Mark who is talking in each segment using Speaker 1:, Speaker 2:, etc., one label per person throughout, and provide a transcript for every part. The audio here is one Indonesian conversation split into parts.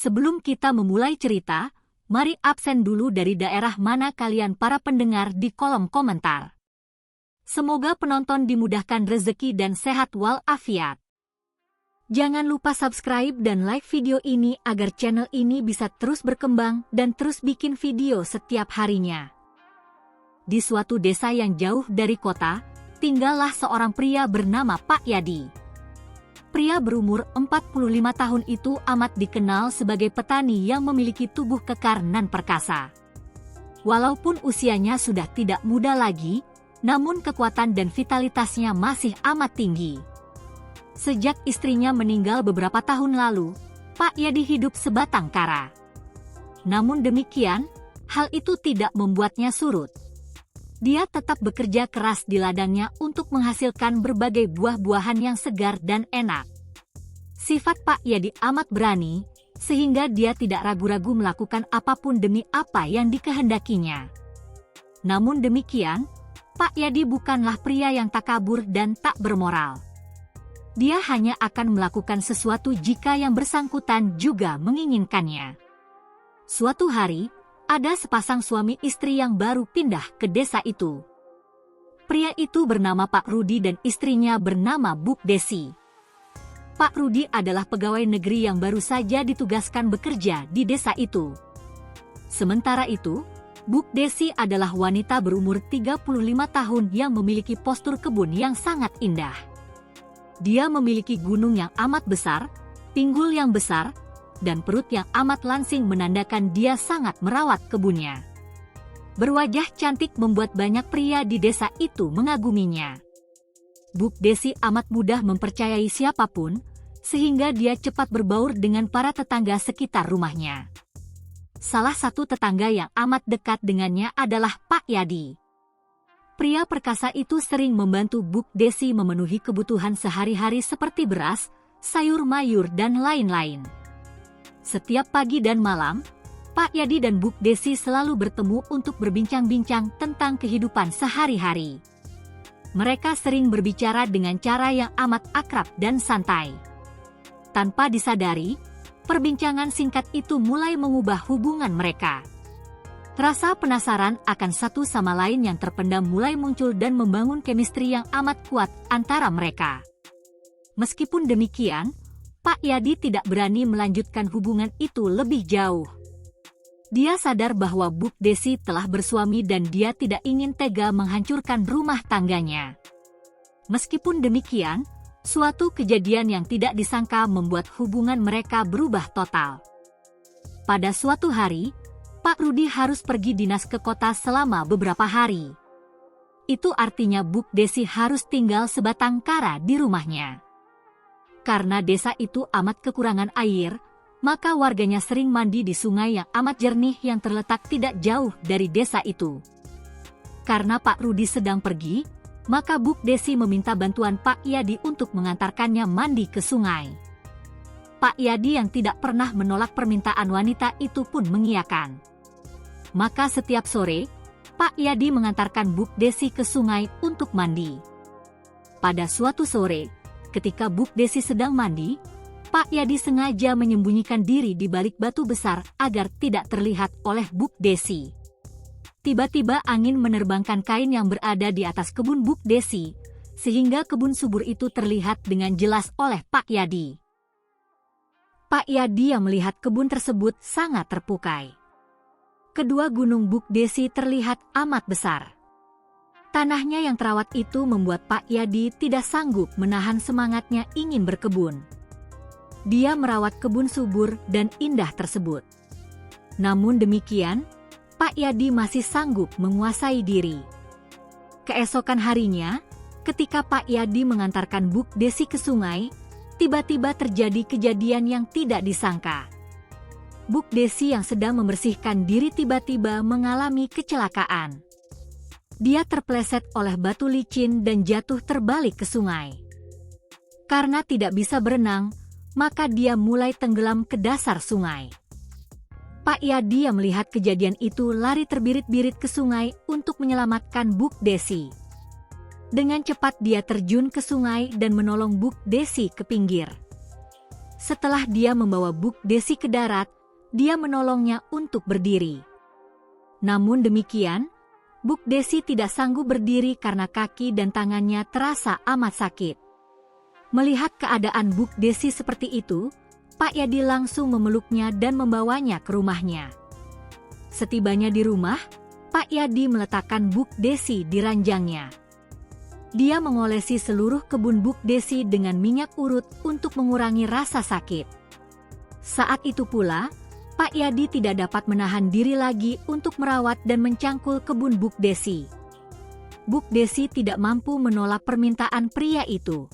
Speaker 1: Sebelum kita memulai cerita, mari absen dulu dari daerah mana kalian para pendengar di kolom komentar. Semoga penonton dimudahkan rezeki dan sehat walafiat. Jangan lupa subscribe dan like video ini agar channel ini bisa terus berkembang dan terus bikin video setiap harinya. Di suatu desa yang jauh dari kota, tinggallah seorang pria bernama Pak Yadi. Pria berumur 45 tahun itu amat dikenal sebagai petani yang memiliki tubuh kekar nan perkasa. Walaupun usianya sudah tidak muda lagi, namun kekuatan dan vitalitasnya masih amat tinggi. Sejak istrinya meninggal beberapa tahun lalu, Pak Yadi hidup sebatang kara. Namun demikian, hal itu tidak membuatnya surut. Dia tetap bekerja keras di ladangnya untuk menghasilkan berbagai buah-buahan yang segar dan enak. Sifat Pak Yadi amat berani, sehingga dia tidak ragu-ragu melakukan apapun demi apa yang dikehendakinya. Namun demikian, Pak Yadi bukanlah pria yang takabur dan tak bermoral. Dia hanya akan melakukan sesuatu jika yang bersangkutan juga menginginkannya. Suatu hari, ada sepasang suami istri yang baru pindah ke desa itu. Pria itu bernama Pak Rudi dan istrinya bernama Bu Desi. Pak Rudi adalah pegawai negeri yang baru saja ditugaskan bekerja di desa itu. Sementara itu, Bu Desi adalah wanita berumur 35 tahun yang memiliki postur kebun yang sangat indah. Dia memiliki gunung yang amat besar, pinggul yang besar, dan perut yang amat langsing menandakan dia sangat merawat kebunnya. Berwajah cantik membuat banyak pria di desa itu mengaguminya. Bu Desi amat mudah mempercayai siapapun, sehingga dia cepat berbaur dengan para tetangga sekitar rumahnya. Salah satu tetangga yang amat dekat dengannya adalah Pak Yadi. Pria perkasa itu sering membantu Bu Desi memenuhi kebutuhan sehari-hari seperti beras, sayur mayur, dan lain-lain. Setiap pagi dan malam, Pak Yadi dan Bu Desi selalu bertemu untuk berbincang-bincang tentang kehidupan sehari-hari. Mereka sering berbicara dengan cara yang amat akrab dan santai. Tanpa disadari, perbincangan singkat itu mulai mengubah hubungan mereka. Rasa penasaran akan satu sama lain yang terpendam mulai muncul dan membangun chemistry yang amat kuat antara mereka. Meskipun demikian, Pak Yadi tidak berani melanjutkan hubungan itu lebih jauh. Dia sadar bahwa Bu Desi telah bersuami dan dia tidak ingin tega menghancurkan rumah tangganya. Meskipun demikian, suatu kejadian yang tidak disangka membuat hubungan mereka berubah total. Pada suatu hari, Pak Rudi harus pergi dinas ke kota selama beberapa hari. Itu artinya Bu Desi harus tinggal sebatang kara di rumahnya. Karena desa itu amat kekurangan air, maka warganya sering mandi di sungai yang amat jernih yang terletak tidak jauh dari desa itu. Karena Pak Rudi sedang pergi, maka Bu Desi meminta bantuan Pak Yadi untuk mengantarkannya mandi ke sungai. Pak Yadi yang tidak pernah menolak permintaan wanita itu pun mengiyakan. Maka setiap sore, Pak Yadi mengantarkan Bu Desi ke sungai untuk mandi. Pada suatu sore, ketika Bu Desi sedang mandi, Pak Yadi sengaja menyembunyikan diri di balik batu besar agar tidak terlihat oleh Bu Desi. Tiba-tiba angin menerbangkan kain yang berada di atas kebun Bu Desi, sehingga kebun subur itu terlihat dengan jelas oleh Pak Yadi. Pak Yadi yang melihat kebun tersebut sangat terpukai. Kedua gunung Bu Desi terlihat amat besar. Tanahnya yang terawat itu membuat Pak Yadi tidak sanggup menahan semangatnya ingin berkebun. Dia merawat kebun subur dan indah tersebut. Namun demikian, Pak Yadi masih sanggup menguasai diri. Keesokan harinya, ketika Pak Yadi mengantarkan Bu Desi ke sungai, tiba-tiba terjadi kejadian yang tidak disangka. Bu Desi yang sedang membersihkan diri tiba-tiba mengalami kecelakaan. Dia terpleset oleh batu licin dan jatuh terbalik ke sungai. Karena tidak bisa berenang, maka dia mulai tenggelam ke dasar sungai. Pak Yadi yang melihat kejadian itu lari terbirit-birit ke sungai untuk menyelamatkan Bu Desi. Dengan cepat dia terjun ke sungai dan menolong Bu Desi ke pinggir. Setelah dia membawa Buk Desi ke darat, dia menolongnya untuk berdiri. Namun demikian, Buk Desi tidak sanggup berdiri karena kaki dan tangannya terasa amat sakit. Melihat keadaan Buk Desi seperti itu, Pak Yadi langsung memeluknya dan membawanya ke rumahnya. Setibanya di rumah, Pak Yadi meletakkan Buk Desi di ranjangnya. Dia mengolesi seluruh kebun Buk Desi dengan minyak urut untuk mengurangi rasa sakit. Saat itu pula, Pak Yadi tidak dapat menahan diri lagi untuk merawat dan mencangkul kebun Buk Desi. Buk Desi tidak mampu menolak permintaan pria itu.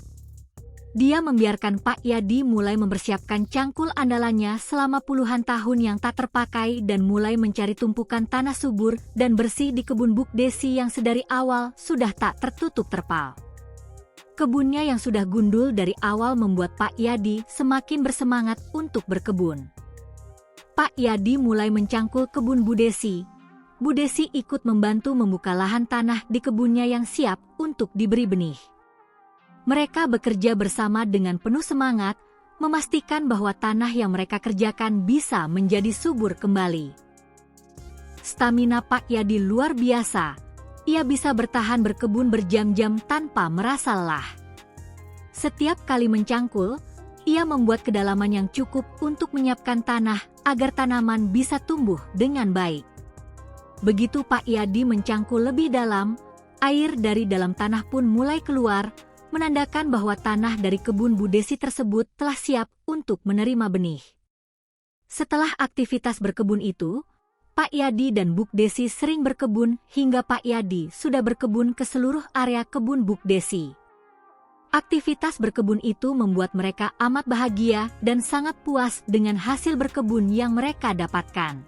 Speaker 1: Dia membiarkan Pak Yadi mulai mempersiapkan cangkul andalannya selama puluhan tahun yang tak terpakai dan mulai mencari tumpukan tanah subur dan bersih di kebun Buk Desi yang sedari awal sudah tak tertutup terpal. Kebunnya yang sudah gundul dari awal membuat Pak Yadi semakin bersemangat untuk berkebun. Pak Yadi mulai mencangkul kebun Bu Desi. Bu Desi ikut membantu membuka lahan tanah di kebunnya yang siap untuk diberi benih. Mereka bekerja bersama dengan penuh semangat, memastikan bahwa tanah yang mereka kerjakan bisa menjadi subur kembali. Stamina Pak Yadi luar biasa. Ia bisa bertahan berkebun berjam-jam tanpa merasa lelah. Setiap kali mencangkul, ia membuat kedalaman yang cukup untuk menyiapkan tanah agar tanaman bisa tumbuh dengan baik. Begitu Pak Yadi mencangkul lebih dalam, air dari dalam tanah pun mulai keluar, menandakan bahwa tanah dari kebun Bu Desi tersebut telah siap untuk menerima benih. Setelah aktivitas berkebun itu, Pak Yadi dan Buk Desi sering berkebun hingga Pak Yadi sudah berkebun ke seluruh area kebun Buk Desi. Aktivitas berkebun itu membuat mereka amat bahagia dan sangat puas dengan hasil berkebun yang mereka dapatkan.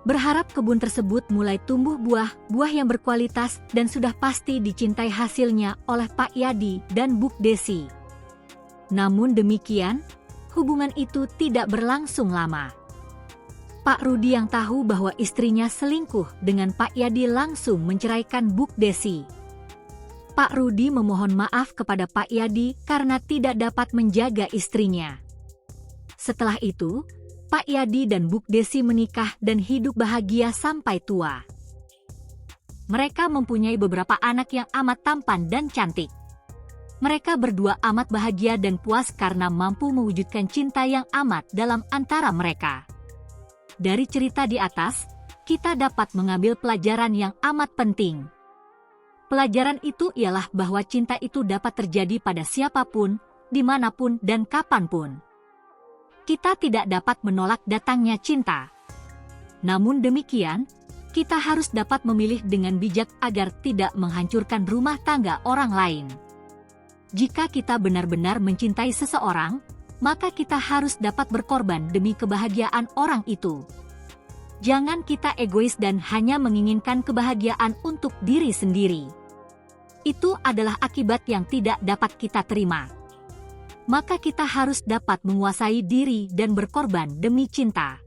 Speaker 1: Berharap kebun tersebut mulai tumbuh buah yang berkualitas dan sudah pasti dicintai hasilnya oleh Pak Yadi dan Buk Desi. Namun demikian, hubungan itu tidak berlangsung lama. Pak Rudi yang tahu bahwa istrinya selingkuh dengan Pak Yadi langsung menceraikan Buk Desi. Pak Rudi memohon maaf kepada Pak Yadi karena tidak dapat menjaga istrinya. Setelah itu, Pak Yadi dan Buk Desi menikah dan hidup bahagia sampai tua. Mereka mempunyai beberapa anak yang amat tampan dan cantik. Mereka berdua amat bahagia dan puas karena mampu mewujudkan cinta yang amat dalam antara mereka. Dari cerita di atas, kita dapat mengambil pelajaran yang amat penting. Pelajaran itu ialah bahwa cinta itu dapat terjadi pada siapapun, dimanapun dan kapanpun. Kita tidak dapat menolak datangnya cinta. Namun demikian, kita harus dapat memilih dengan bijak agar tidak menghancurkan rumah tangga orang lain. Jika kita benar-benar mencintai seseorang, maka kita harus dapat berkorban demi kebahagiaan orang itu. Jangan kita egois dan hanya menginginkan kebahagiaan untuk diri sendiri. Itu adalah akibat yang tidak dapat kita terima. Maka kita harus dapat menguasai diri dan berkorban demi cinta.